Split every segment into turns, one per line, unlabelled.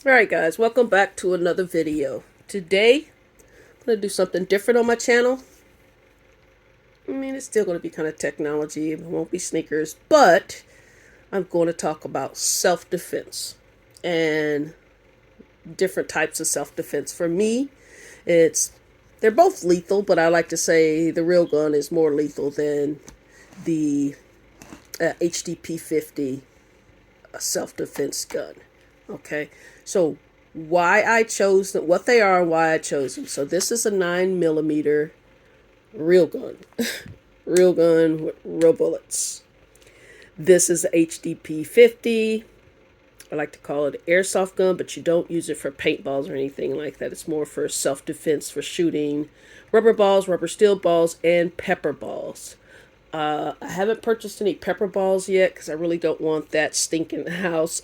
Alright guys, welcome back to another video. Today, I'm going to do something different on my channel. It's still going to be kind of technology. It won't be sneakers, but I'm going to talk about self-defense and different types of self-defense. For me, they're both lethal, but I like to say the real gun is more lethal than the HDP 50 self-defense gun. Okay, so why I chose them, what they are, and why I chose them. So this is a 9mm real gun, real gun with real bullets. This is a HDP 50. I like to call it an airsoft gun, but you don't use it for paintballs or anything like that. It's more for self-defense, for shooting rubber balls, rubber steel balls, and pepper balls. I haven't purchased any pepper balls yet because I really don't want that stink in the house.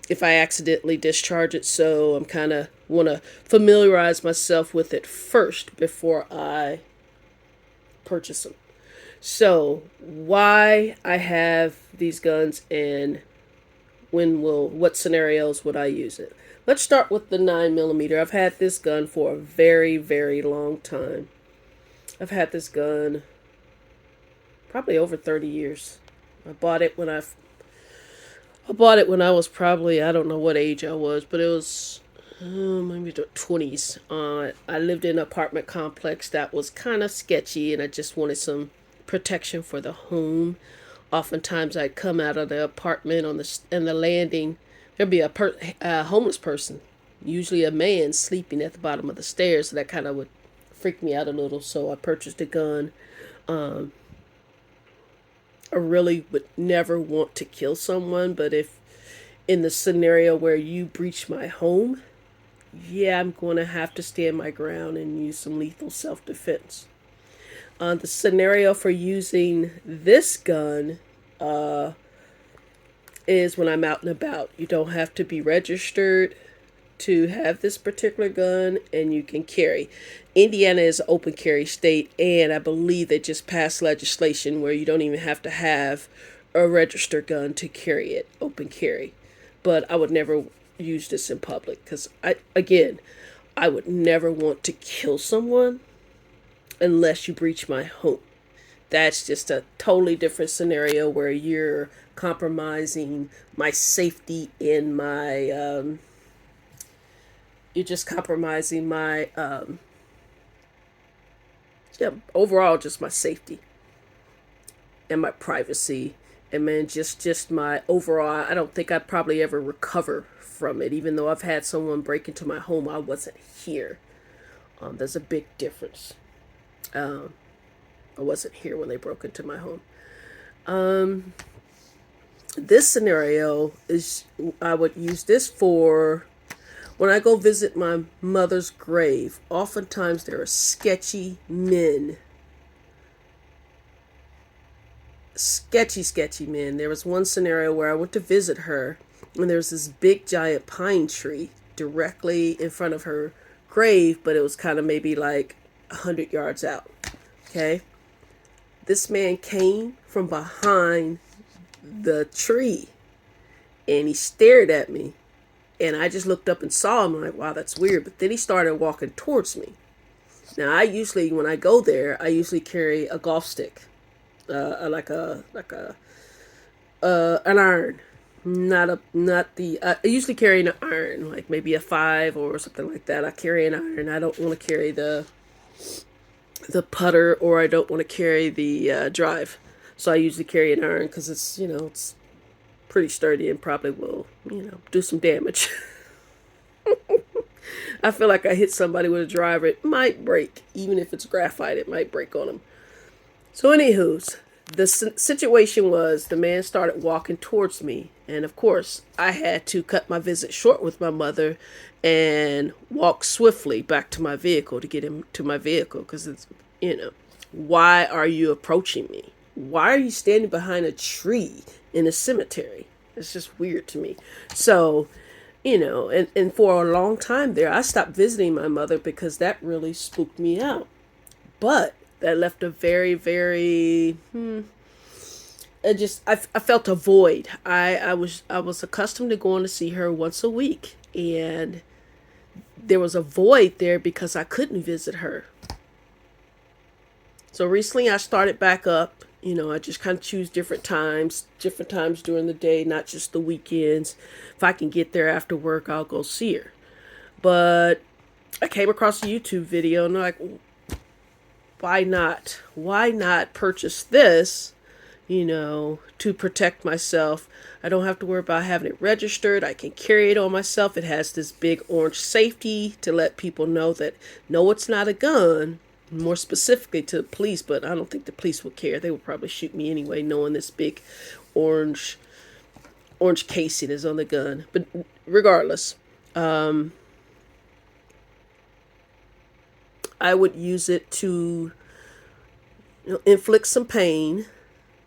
If I accidentally discharge it, so I'm kind of want to familiarize myself with it first before I purchase them. So why I have these guns and what scenarios would I use it? Let's start with the 9mm. I've had this gun for a very, very long time. I've had this gun probably over 30 years. I bought it when I was probably, I don't know what age I was, but it was maybe the 20s. I lived in an apartment complex that was kind of sketchy, and I just wanted some protection for the home. Oftentimes, I'd come out of the apartment on the landing. There'd be a homeless person, usually a man, sleeping at the bottom of the stairs. So that kind of would freak me out a little. So I purchased a gun. I really would never want to kill someone, but if in the scenario where you breach my home, yeah, I'm going to have to stand my ground and use some lethal self-defense. The scenario for using this gun is when I'm out and about. You don't have to be registered to have this particular gun, and you can carry. Indiana is an open carry state, and I believe they just passed legislation where you don't even have to have a registered gun to carry it, open carry. But I would never use this in public because I would never want to kill someone unless you breach my home. That's just a totally different scenario where you're compromising my safety and you're just compromising my overall just my safety and my privacy, and man, just my overall, I don't think I'd probably ever recover from it. Even though I've had someone break into my home, I wasn't here. There's a big difference. I wasn't here when they broke into my home. This scenario is, I would use this for when I go visit my mother's grave. Oftentimes there are sketchy men. Sketchy men. There was one scenario where I went to visit her, and there was this big giant pine tree directly in front of her grave, but it was kind of maybe like 100 yards out. Okay? This man came from behind the tree, and he stared at me, and I just looked up and saw him. I'm like, wow, that's weird. But then he started walking towards me. Now, when I go there, I usually carry a golf stick, an iron. I usually carry an iron, like maybe a 5 or something like that. I carry an iron. I don't want to carry the putter, or I don't want to carry the drive. So I usually carry an iron because it's pretty sturdy and probably will, do some damage. I feel like I hit somebody with a driver, it might break. Even if it's graphite, it might break on them. So anywho's, the situation was the man started walking towards me. And of course, I had to cut my visit short with my mother and walk swiftly back to my vehicle to get him to my vehicle. Because why are you approaching me? Why are you standing behind a tree in a cemetery? It's just weird to me. So, and for a long time there, I stopped visiting my mother because that really spooked me out. But that left a very, very, I felt a void. I was accustomed to going to see her once a week, and there was a void there because I couldn't visit her. So recently I started back up. I just kind of choose different times during the day, not just the weekends. If I can get there after work, I'll go see her. But I came across a YouTube video and I'm like, why not? Why not purchase this, to protect myself? I don't have to worry about having it registered. I can carry it on myself. It has this big orange safety to let people know that, no, it's not a gun. More specifically to the police, but I don't think the police would care. They would probably shoot me anyway, knowing this big orange casing is on the gun. But regardless, I would use it to inflict some pain.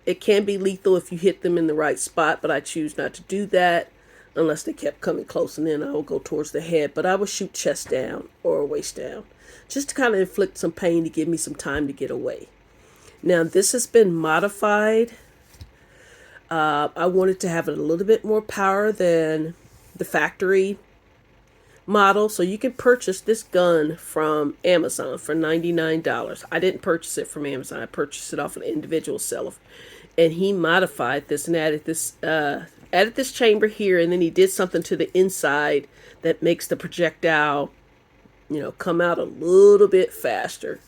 It can be lethal if you hit them in the right spot, but I choose not to do that unless they kept coming close, and then I will go towards the head. But I would shoot chest down or waist down, just to kind of inflict some pain to give me some time to get away. Now, this has been modified. I wanted to have a little bit more power than the factory model. So you can purchase this gun from Amazon for $99. I didn't purchase it from Amazon. I purchased it off an individual seller. And he modified this and added this chamber here, and then he did something to the inside that makes the projectile come out a little bit faster.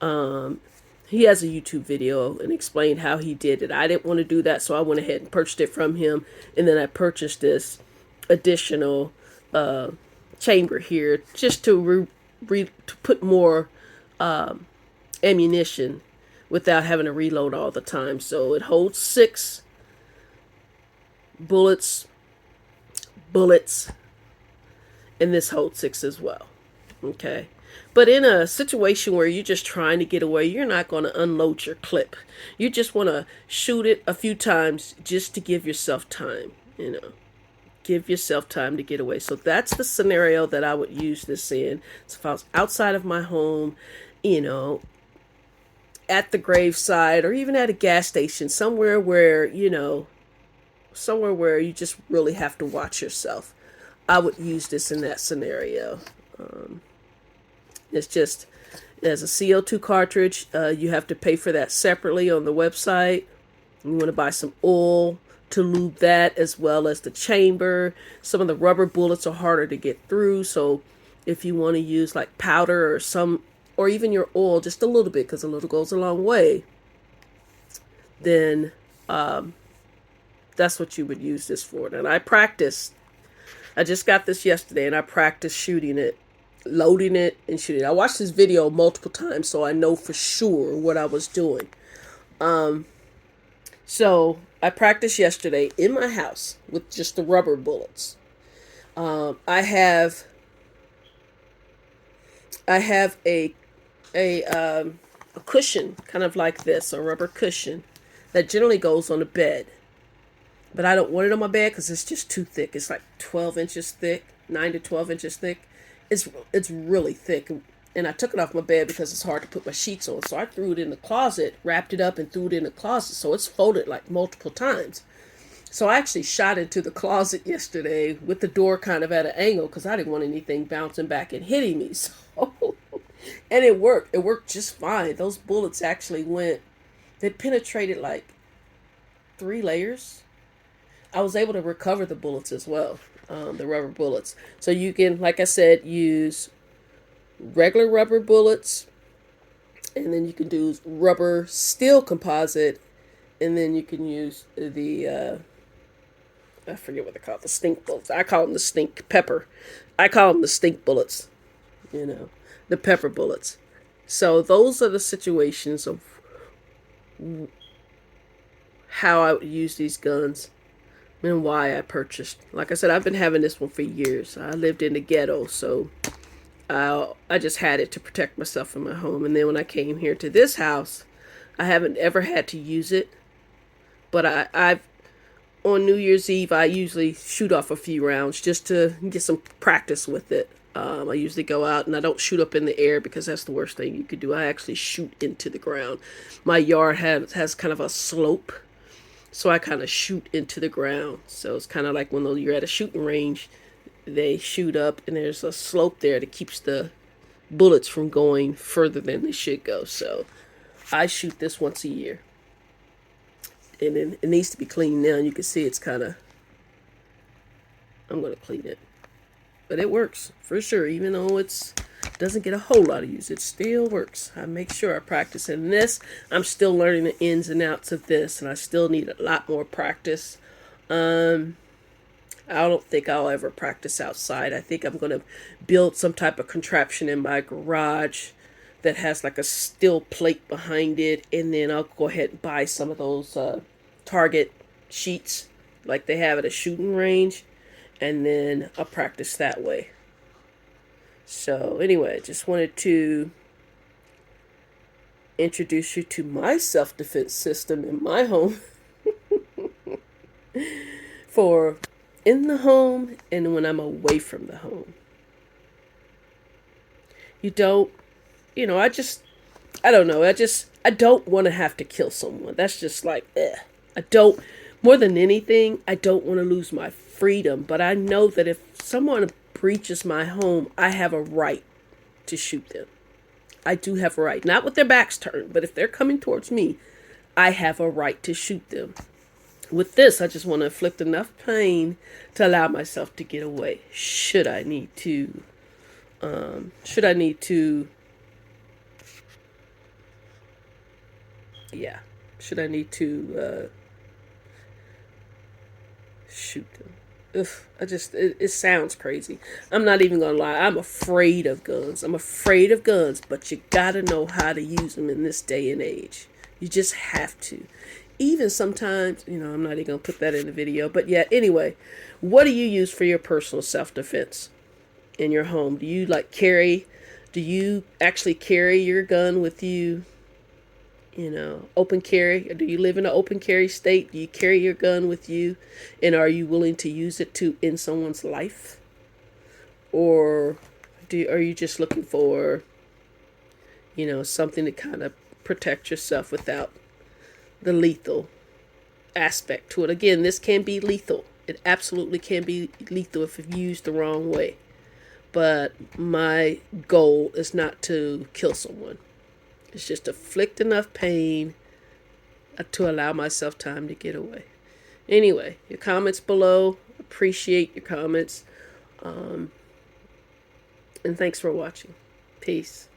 He has a YouTube video and explained how he did it. I didn't want to do that, so I went ahead and purchased it from him, and then I purchased this additional chamber here just to put more ammunition without having to reload all the time. So it holds 6 bullets, and this holds 6 as well. Okay. But in a situation where you're just trying to get away, you're not going to unload your clip. You just want to shoot it a few times just to give yourself time, give yourself time to get away. So that's the scenario that I would use this in. So if I was outside of my home, at the graveside, or even at a gas station, somewhere where you just really have to watch yourself, I would use this in that scenario. It's just, as a CO2 cartridge, you have to pay for that separately on the website. You want to buy some oil to lube that, as well as the chamber. Some of the rubber bullets are harder to get through, so if you want to use like powder or even your oil, just a little bit, because a little goes a long way, then that's what you would use this for. And I just got this yesterday, and I practiced shooting it, loading it, and shooting it. I watched this video multiple times, so I know for sure what I was doing. So I practiced yesterday in my house with just the rubber bullets. I have a cushion, kind of like this, a rubber cushion that generally goes on the bed. But I don't want it on my bed because it's just too thick. It's like 12 inches thick, 9 to 12 inches thick. It's really thick. And I took it off my bed because it's hard to put my sheets on. So I threw it in the closet, wrapped it up, and threw it in the closet. So it's folded like multiple times. So I actually shot into the closet yesterday with the door kind of at an angle because I didn't want anything bouncing back and hitting me. So, and it worked. It worked just fine. Those bullets actually they penetrated like 3 layers. I was able to recover the bullets as well, the rubber bullets. So you can, like I said, use regular rubber bullets, and then you can do rubber steel composite, and then you can use the I forget what they call it, the stink bullets. I call them the stink pepper. I call them the stink bullets, the pepper bullets. So those are the situations of how I would use these guns and why I purchased. Like I said, I've been having this one for years. I lived in the ghetto, so I just had it to protect myself in my home. And then when I came here to this house, I haven't ever had to use it. But I've on New Year's Eve, I usually shoot off a few rounds just to get some practice with it. I usually go out and I don't shoot up in the air because that's the worst thing you could do. I actually shoot into the ground. My yard has kind of a slope, so I kind of shoot into the ground. So it's kind of like when you're at a shooting range, they shoot up, and there's a slope there that keeps the bullets from going further than they should go. So I shoot this once a year, and then it needs to be cleaned now. You can see it's kind of, I'm going to clean it, but it works for sure. Even though it's doesn't get a whole lot of use, it still works. I make sure I practice in this. I'm still learning the ins and outs of this, and I still need a lot more practice. I don't think I'll ever practice outside. I think I'm going to build some type of contraption in my garage that has like a steel plate behind it, and then I'll go ahead and buy some of those target sheets like they have at a shooting range, and then I'll practice that way. So anyway, just wanted to introduce you to my self-defense system in my home for in the home and when I'm away from the home. You don't, I don't know. I don't want to have to kill someone. That's just like, I don't, more than anything, I don't want to lose my freedom. But I know that if someone breaches my home, I have a right to shoot them. I do have a right. Not with their backs turned, but if they're coming towards me, I have a right to shoot them. With this, I just want to inflict enough pain to allow myself to get away. Should I need to, yeah, should I need to shoot them? Ugh, it sounds crazy. I'm not even gonna lie. I'm afraid of guns. But you gotta know how to use them in this day and age. You just have to. Even sometimes, I'm not even gonna put that in the video, but yeah, anyway, what do you use for your personal self-defense in your home? Do you actually carry your gun with you? Open carry? Or do you live in an open carry state? Do you carry your gun with you? And are you willing to use it to end someone's life? Or are you just looking for, something to kind of protect yourself without the lethal aspect to it? Again, this can be lethal. It absolutely can be lethal if it's used the wrong way. But my goal is not to kill someone. It's just to inflict enough pain to allow myself time to get away. Anyway, your comments below. Appreciate your comments. And thanks for watching. Peace.